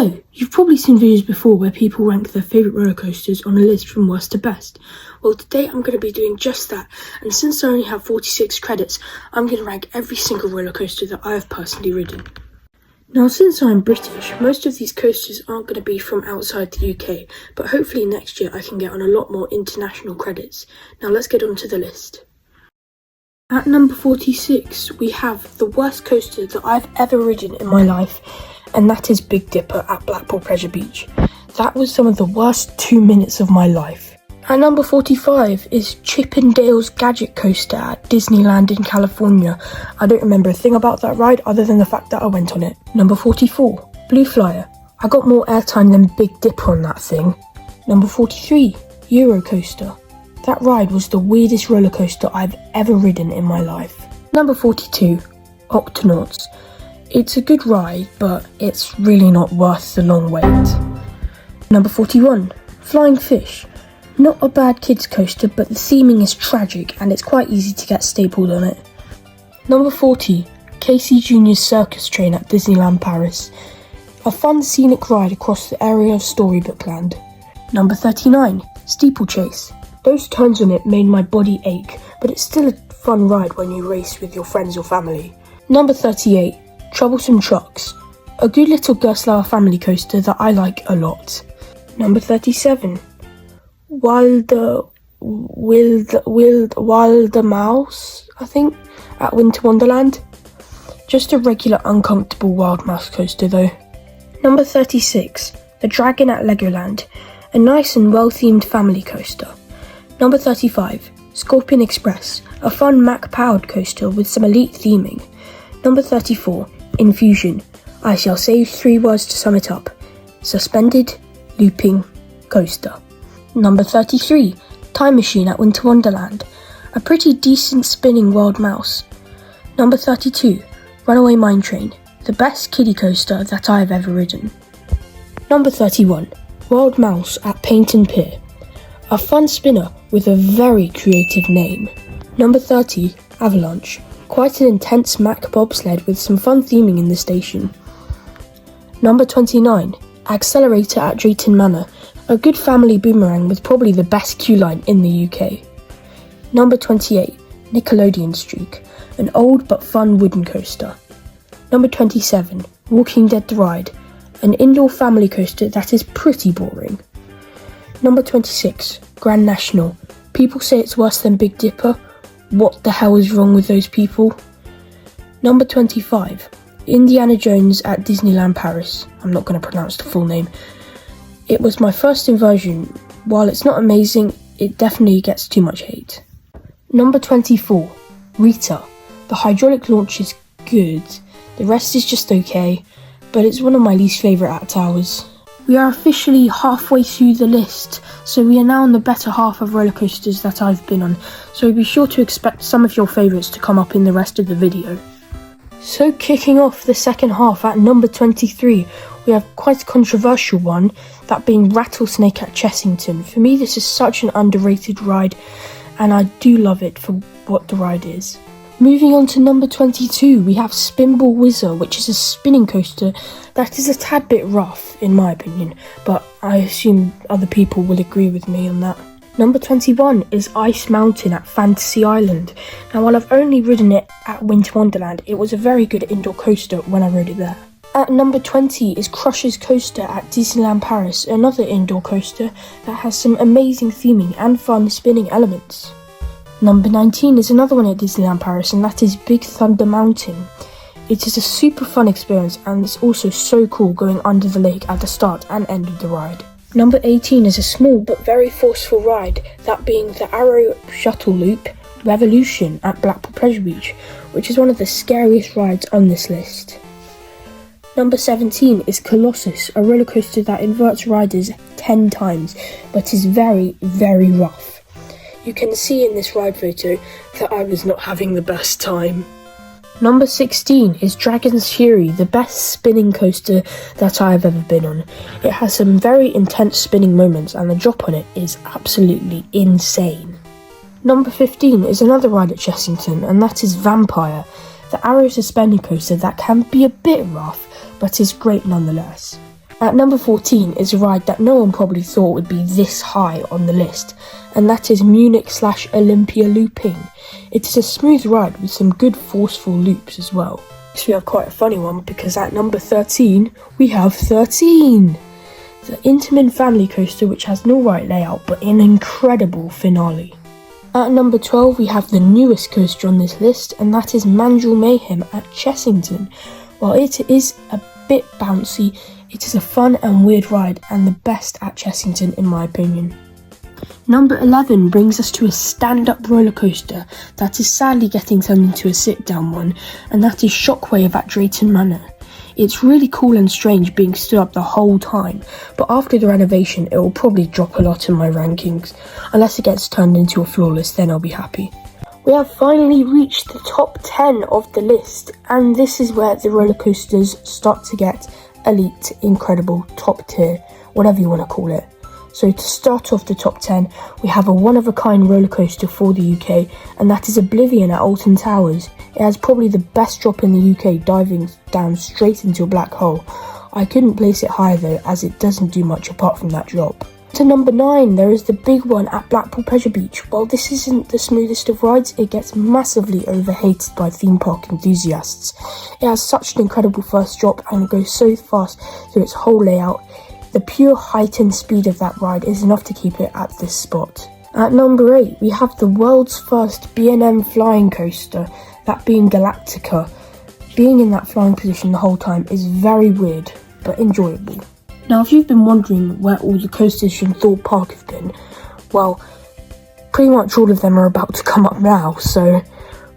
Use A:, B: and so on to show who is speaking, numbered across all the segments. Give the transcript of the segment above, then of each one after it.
A: So, you've probably seen videos before where people rank their favourite roller coasters on a list from worst to best. Well, today I'm going to be doing just that, and since I only have 46 credits, I'm going to rank every single roller coaster that I have personally ridden. Now, since I'm British, most of these coasters aren't going to be from outside the UK, but hopefully next year I can get on a lot more international credits. Now let's get on to the list. At number 46, we have the worst coaster that I've ever ridden in my life, and that is Big Dipper at Blackpool Pleasure Beach. That was some of the worst 2 minutes of my life. At number 45 is Chippendale's Gadget Coaster at Disneyland in California. I don't remember a thing about that ride other than the fact that I went on it. Number 44, Blue Flyer. I got more airtime than Big Dipper on that thing. Number 43, Euro Coaster. That ride was the weirdest roller coaster I've ever ridden in my life. Number 42, Octonauts. It's a good ride, but it's really not worth the long wait. Number 41, Flying Fish. Not a bad kids coaster, but the theming is tragic and it's quite easy to get stapled on it. Number 40, Casey Jr.'s Circus Train at Disneyland Paris. A fun scenic ride across the area of Storybookland. Number 39, Steeplechase. Those turns on it made my body ache, but it's still a fun ride when you race with your friends or family. Number 38, Troublesome Trucks. A good little Gerstlauer family coaster that I like a lot. Number 37, Wilder Mouse, I think, at Winter Wonderland. Just a regular uncomfortable Wild Mouse coaster though. Number 36, The Dragon at Legoland. A nice and well-themed family coaster. Number 35, Scorpion Express, a fun Mac-powered coaster with some elite theming. Number 34, Infusion. I shall say 3 words to sum it up. Suspended, looping, coaster. Number 33, Time Machine at Winter Wonderland. A pretty decent spinning wild mouse. Number 32, Runaway Mine Train. The best kiddie coaster that I have ever ridden. Number 31, Wild Mouse at Paynton Pier. A fun spinner with a very creative name. Number 30, Avalanche. Quite an intense Mack bobsled with some fun theming in the station. Number 29, Accelerator at Drayton Manor. A good family boomerang with probably the best queue line in the UK. Number 28, Nickelodeon Streak. An old but fun wooden coaster. Number 27, Walking Dead The Ride. An indoor family coaster that is pretty boring. Number 26, Grand National. People say it's worse than Big Dipper. What the hell is wrong with those people? Number 25, Indiana Jones at Disneyland Paris. I'm not going to pronounce the full name. It was my first inversion. While it's not amazing, it definitely gets too much hate. Number 24, Rita. The hydraulic launch is good. The rest is just okay, but it's one of my least favourite at towers. We are officially halfway through the list, so we are now in the better half of roller coasters that I've been on, so be sure to expect some of your favourites to come up in the rest of the video. So kicking off the second half at number 23, we have quite a controversial one, that being Rattlesnake at Chessington. For me, this is such an underrated ride, and I do love it for what the ride is. Moving on to number 22, we have Spinball Whizzer, which is a spinning coaster that is a tad bit rough, in my opinion, but I assume other people will agree with me on that. Number 21 is Ice Mountain at Fantasy Island. Now, while I've only ridden it at Winter Wonderland, it was a very good indoor coaster when I rode it there. At number 20 is Crusher's Coaster at Disneyland Paris, another indoor coaster that has some amazing theming and fun spinning elements. Number 19 is another one at Disneyland Paris, and that is Big Thunder Mountain. It is a super fun experience, and it's also so cool going under the lake at the start and end of the ride. Number 18 is a small but very forceful ride, that being the Arrow Shuttle Loop Revolution at Blackpool Pleasure Beach, which is one of the scariest rides on this list. Number 17 is Colossus, a roller coaster that inverts riders 10 times, but is very, very rough. You can see in this ride photo that I was not having the best time. Number 16 is Dragon's Fury, the best spinning coaster that I have ever been on. It has some very intense spinning moments and the drop on it is absolutely insane. Number 15 is another ride at Chessington, and that is Vampire, the arrow suspended coaster that can be a bit rough, but is great nonetheless. At number 14 is a ride that no one probably thought would be this high on the list, and that is Munich/Olympia looping. It is a smooth ride with some good forceful loops as well. So we have quite a funny one because at number 13 we have 13! The Intamin family coaster, which has no right layout but an incredible finale. At number 12 we have the newest coaster on this list, and that is Mandrill Mayhem at Chessington. While it is a bit bouncy, it is a fun and weird ride and the best at Chessington in my opinion. Number 11 brings us to a stand-up roller coaster that is sadly getting turned into a sit-down one, and that is Shockwave at Drayton Manor. It's really cool and strange being stood up the whole time, but after the renovation it will probably drop a lot in my rankings. Unless it gets turned into a flawless, then I'll be happy. We have finally reached the top 10 of the list, and this is where the roller coasters start to get elite, incredible, top tier, whatever you want to call it. So to start off the top 10, we have a one-of-a-kind roller coaster for the UK, and that is Oblivion at Alton Towers. It has probably the best drop in the UK, diving down straight into a black hole. I couldn't place it higher though, as it doesn't do much apart from that drop. To number 9, there is the big one at Blackpool Pleasure Beach. While this isn't the smoothest of rides, it gets massively overhated by theme park enthusiasts. It has such an incredible first drop and it goes so fast through its whole layout. The pure height and speed of that ride is enough to keep it at this spot. At number 8, we have the world's first B&M flying coaster, that being Galactica. Being in that flying position the whole time is very weird, but enjoyable. Now, if you've been wondering where all the coasters from Thorpe Park have been, well, pretty much all of them are about to come up now, so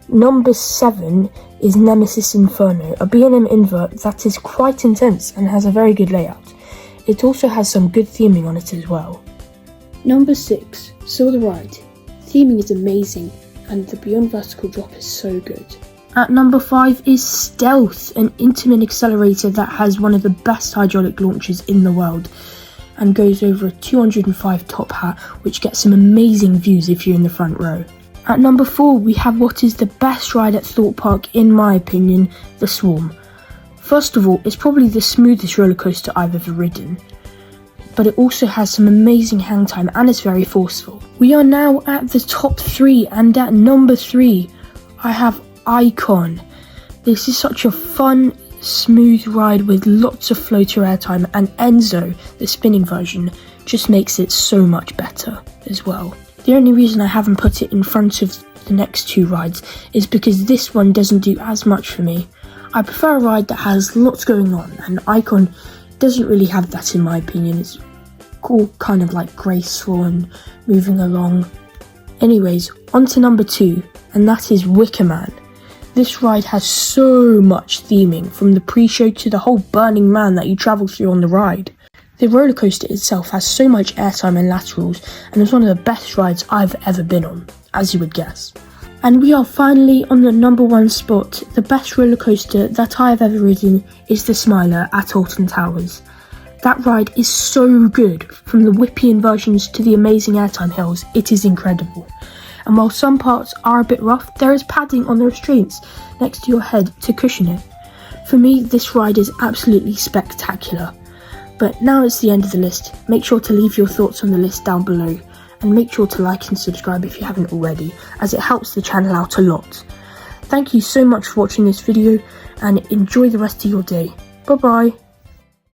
A: number 7 is Nemesis Inferno, a B&M invert that is quite intense and has a very good layout. It also has some good theming on it as well. Number 6, Saw the Ride. Theming is amazing and the Beyond Vertical drop is so good. At number 5 is Stealth, an Intamin accelerator that has one of the best hydraulic launches in the world and goes over a 205 top hat, which gets some amazing views if you're in the front row. At number 4 we have what is the best ride at Thorpe Park in my opinion, the Swarm. First of all, it's probably the smoothest roller coaster I've ever ridden, but it also has some amazing hang time and is very forceful. We are now at the top 3, and at number 3 I have Icon. This is such a fun, smooth ride with lots of floater airtime, and Enzo, the spinning version, just makes it so much better as well. The only reason I haven't put it in front of the next 2 rides is because this one doesn't do as much for me. I prefer a ride that has lots going on, and Icon doesn't really have that in my opinion. It's all kind of like graceful and moving along. Anyways, on to number 2, and that is Wicker Man. This ride has so much theming, from the pre-show to the whole Burning Man that you travel through on the ride. The roller coaster itself has so much airtime and laterals, and is one of the best rides I've ever been on, as you would guess. And we are finally on the number 1 spot. The best roller coaster that I have ever ridden is the Smiler at Alton Towers. That ride is so good, from the whippy inversions to the amazing airtime hills, it is incredible. And while some parts are a bit rough, there is padding on the restraints next to your head to cushion it. For me, this ride is absolutely spectacular. But now it's the end of the list. Make sure to leave your thoughts on the list down below, and make sure to like and subscribe if you haven't already, as it helps the channel out a lot. Thank you so much for watching this video, and enjoy the rest of your day. Bye bye.